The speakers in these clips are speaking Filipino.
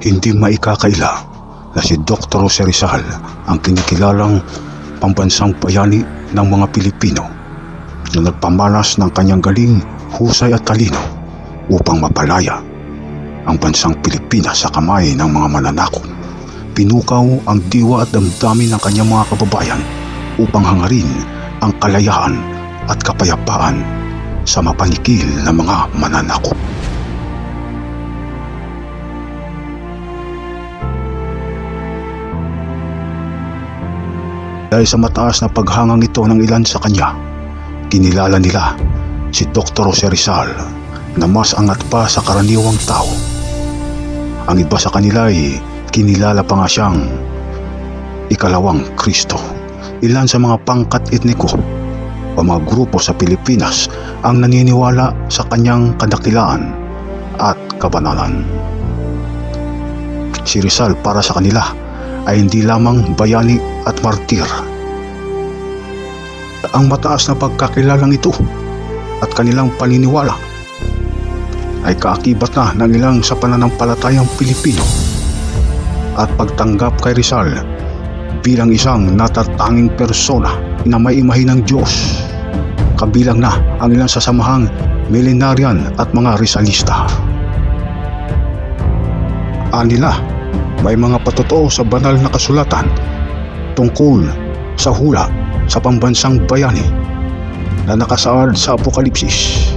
Hindi maikakaila na si Dr. Jose Rizal ang kinikilalang pambansang bayani ng mga Pilipino na nagpamalas ng kanyang galing, husay at talino upang mapalaya ang bansang Pilipinas sa kamay ng mga mananakop. Pinukaw ang diwa at damdamin ng kanyang mga kababayan upang hangarin ang kalayaan at kapayapaan sa mapanikil na mga mananakop. Dahil sa mataas na paghangang ito ng ilan sa kanya, kinilala nila si Dr. Jose Rizal na mas angat pa sa karaniwang tao. Ang iba sa kanila ay kinilala pa nga siyang ikalawang Kristo. Ilan sa mga pangkat etniko o mga grupo sa Pilipinas ang naniniwala sa kanyang kadakilaan at kabanalan. Si Rizal para sa kanila ay hindi lamang bayani at martir. Ang mataas na pagkakilalang ito at kanilang paniniwala ay kaakibat na ng ilang sa pananampalatayang Pilipino at pagtanggap kay Rizal bilang isang natatanging persona na may imahe ng Diyos. Kabilang na ang ilang sa samahang milenaryan at mga Rizalista. Anila, may mga patotoo sa banal na kasulatan tungkol sa hula sa pambansang bayani na nakasaad sa Apokalipsis.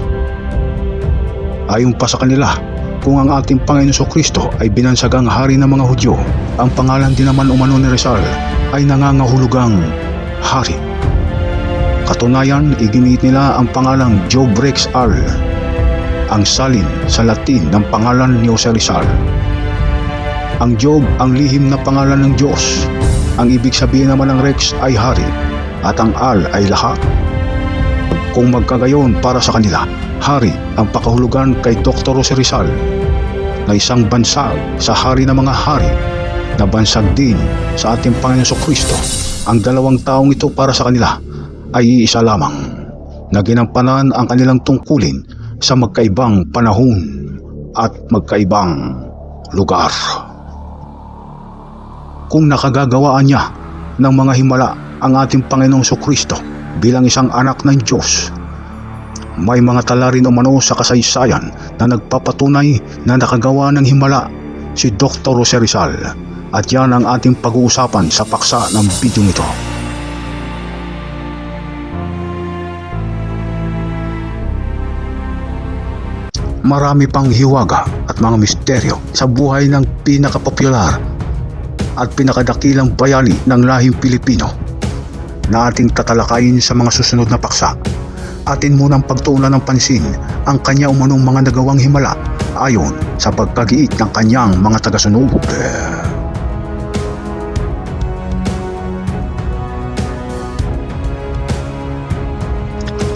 Ayon pa sa kanila, kung ang ating Panginoon Jesucristo ay binansagang hari ng mga Hudyo, ang pangalan din naman umano ni Rizal ay nangangahulugang hari. Katunayan, iginit nila ang pangalang Job Rex Al, ang salin sa Latin ng pangalan ni Jose Rizal. Ang Job ang lihim na pangalan ng Diyos. Ang ibig sabihin naman ng Rex ay hari at ang Al ay lahat. Kung magkagayon para sa kanila, hari ang pakahulugan kay Dr. Jose Rizal na isang bansag sa hari ng mga hari na bansag din sa ating Panginoon Jesucristo. Ang dalawang taong ito para sa kanila ay iisa lamang na ginampanan ang kanilang tungkulin sa magkaibang panahon at magkaibang lugar. Kung nakagagawaan niya ng mga himala ang ating Panginoong Jesucristo bilang isang anak ng Diyos, may mga tala rin umano sa kasaysayan na nagpapatunay na nakagawa ng himala si Dr. Jose Rizal, at yan ang ating pag-uusapan sa paksa ng video nito. Marami pang hiwaga at mga misteryo sa buhay ng pinakapopular at pinakadakilang bayani ng lahing Pilipino na ating tatalakayin sa mga susunod na paksa. Atin munang pagtuunan ng pansin ang kanya umanong mga nagawang himala ayon sa pagkagiit ng kanyang mga tagasunod.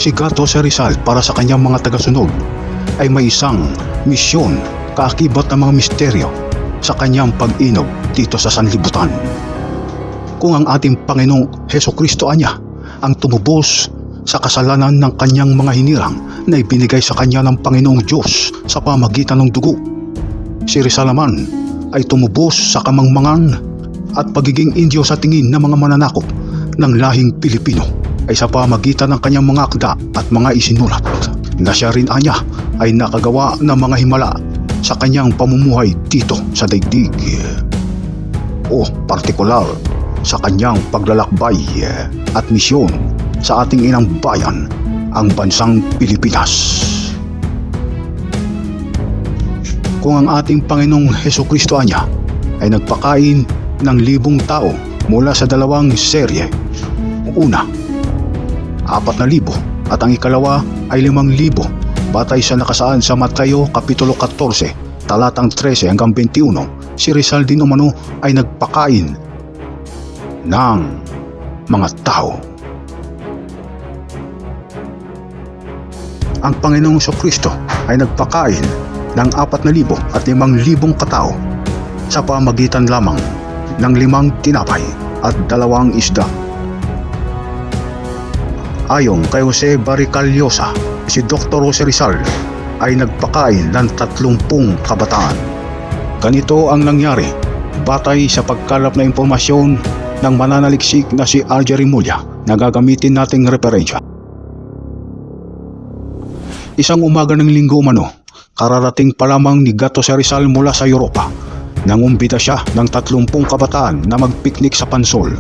Si Jose Rizal para sa kanyang mga tagasunod ay may isang misyon kaakibat ng mga misteryo sa kanyang pag-inog dito sa sanlibutan. Kung ang ating Panginoong Jesucristo anya ang tumubos sa kasalanan ng kanyang mga hinirang na ibinigay sa kanya ng Panginoong Diyos sa pamagitan ng dugo, si Rizal naman ay tumubos sa kamangmangan at pagiging Indio sa tingin ng mga mananakop ng lahing Pilipino ay sa pamagitan ng kanyang mga akda at mga isinulat na siya rin anya ay nakagawa ng mga himala sa kanyang pamumuhay dito sa daigdig o partikular sa kanyang paglalakbay at misyon sa ating inang bayan, ang bansang Pilipinas. Kung ang ating Panginoong Jesucristo anya ay nagpakain ng 1,000 tao mula sa dalawang serye, una 4,000 at ang ikalawa ay 5,000 batay sa nakasaad sa Mateo Kapitulo 14 talatang 13 hanggang 21, si Rizal din umano ay nagpakain ng mga tao. Ang Panginoong Jesucristo ay nagpakain ng 4,000 at 5,000 katao sa pamagitan lamang ng 5 tinapay at 2 isda. Ayon kay Jose Barricallosa, si Dr. Jose Rizal ay nagpakain ng 30 kabataan Ganito ang nangyari batay sa pagkalap na impormasyon ng mananaliksik na si RJ Remulla na gagamitin nating referensya. Isang umaga ng linggo umano, kararating pa lamang ni Gato si Rizal mula sa Europa. Nangumbida siya ng 30 kabataan na magpiknik sa Pansol.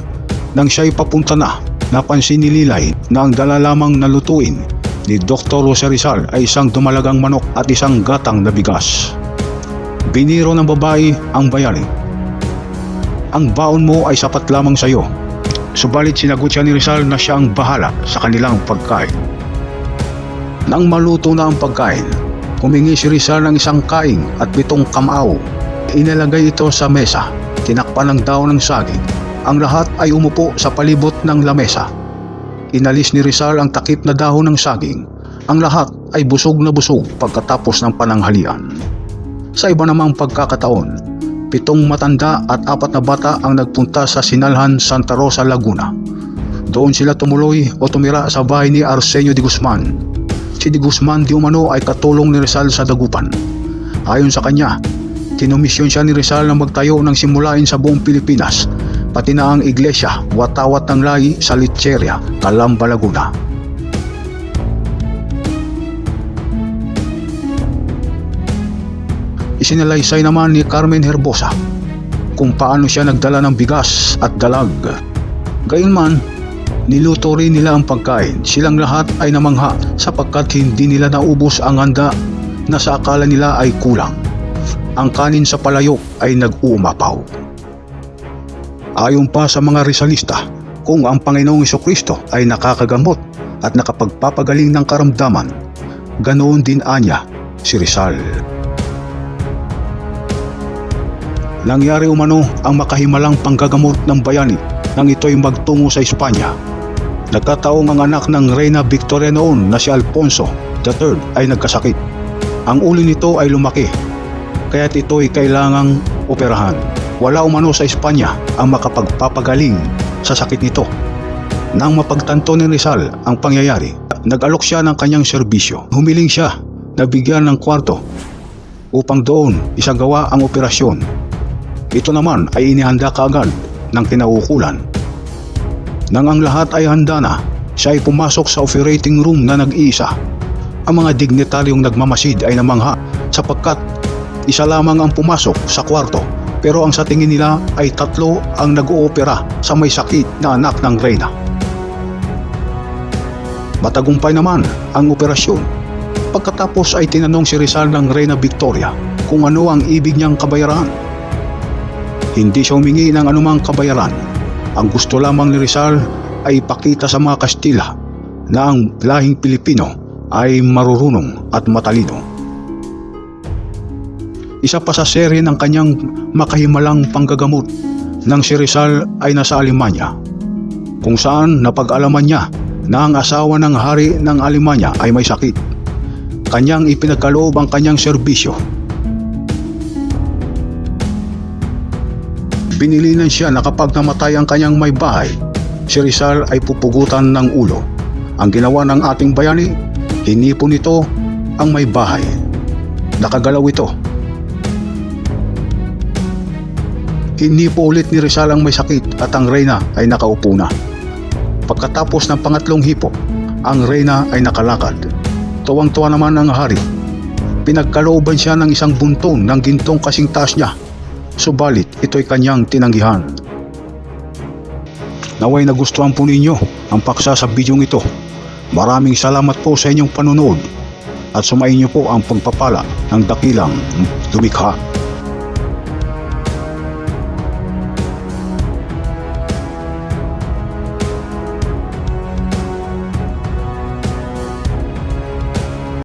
Nang siya'y papunta na, napansin ni Lilay na ang dala lamang na lutuin ni Dr. Jose Rizal ay isang dumalagang manok at isang gatang na bigas. Biniro ng babae ang bayani. Ang baon mo ay sapat lamang sa iyo. Subalit sinagot siya ni Rizal na siya ang bahala sa kanilang pagkain. Nang maluto na ang pagkain, humingi si Rizal ng isang kaing at 7 kamao. Inilagay ito sa mesa, tinakpan ng daon ng saging. Ang lahat ay umupo sa palibot ng lamesa. Inalis ni Rizal ang takip na dahon ng saging. Ang lahat ay busog na busog pagkatapos ng pananghalian. Sa iba namang pagkakataon, 7 matanda at 4 na bata ang nagpunta sa Sinalhan, Santa Rosa, Laguna. Doon sila tumuloy o tumira sa bahay ni Arsenio de Guzman. Si de Guzman di umano ay katulong ni Rizal sa dagupan. Ayon sa kanya, kinomisyon siya ni Rizal na magtayo ng simulain sa buong Pilipinas, pati na ang iglesia, watawat ng lahi sa Lecheria, Calamba, Laguna. Isinalaysay naman ni Carmen Herbosa kung paano siya nagdala ng bigas at dalag. Gayunman, niluto rin nila ang pagkain. Silang lahat ay namangha sapagkat hindi nila naubos ang handa na sa akala nila ay kulang. Ang kanin sa palayok ay nag-uumapaw. Ayon pa sa mga Rizalista, kung ang Panginoong Jesucristo ay nakakagamot at nakapagpapagaling ng karamdaman, ganoon din anya si Rizal. Nangyari umano ang makahimalang panggagamot ng bayani nang ito'y magtungo sa Espanya. Nagkataong ang anak ng Reyna Victoria noon na si Alfonso III ay nagkasakit. Ang ulo nito ay lumaki, kaya't ito'y kailangang operahan. Wala umano sa Espanya ang makapagpapagaling sa sakit nito. Nang mapagtanto ni Rizal ang pangyayari, nag-alok siya ng kanyang serbisyo. Humiling siya na bigyan ng kwarto upang doon isagawa ang operasyon. Ito naman ay inihanda kaagad ng kinaukulan. Nang ang lahat ay handa na, siya ay pumasok sa operating room na nag-iisa. Ang mga dignitaryong nagmamasid ay namangha sapagkat isa lamang ang pumasok sa kwarto, pero ang sa tingin nila ay 3 ang nag-oopera sa may sakit na anak ng Reyna. Matagumpay naman ang operasyon. Pagkatapos ay tinanong si Rizal ng Reyna Victoria kung ano ang ibig niyang kabayaran. Hindi siya humingi ng anumang kabayaran. Ang gusto lamang ni Rizal ay ipakita sa mga Kastila na ang lahing Pilipino ay marurunong at matalino. Isa pa sa serye ng kanyang makahimalang panggagamot nang si Rizal ay nasa Alemanya, kung saan napag-alaman niya na ang asawa ng hari ng Alemanya ay may sakit. Kanyang ipinagkaloob ang kanyang serbisyo. Binilinan siya na kapag namatay ang kanyang may bahay, si Rizal ay pupugutan ng ulo. Ang ginawa ng ating bayani, hinipon nito ang may bahay. Nakagalaw ito. Hinipo ulit ni Rizal ang may sakit at ang Reyna ay nakaupo na. Pagkatapos ng pangatlong hipo, ang Reyna ay nakalakad. Tuwang-tuwa naman ang hari. Pinagkalooban siya ng isang bunton ng gintong kasing taas niya. Subalit ito'y kanyang tinanggihan. Naway nagustuhan po ninyo ang paksa sa bidyong ito. Maraming salamat po sa inyong panunood at sumainyo po ang pagpapala ng dakilang lumikha.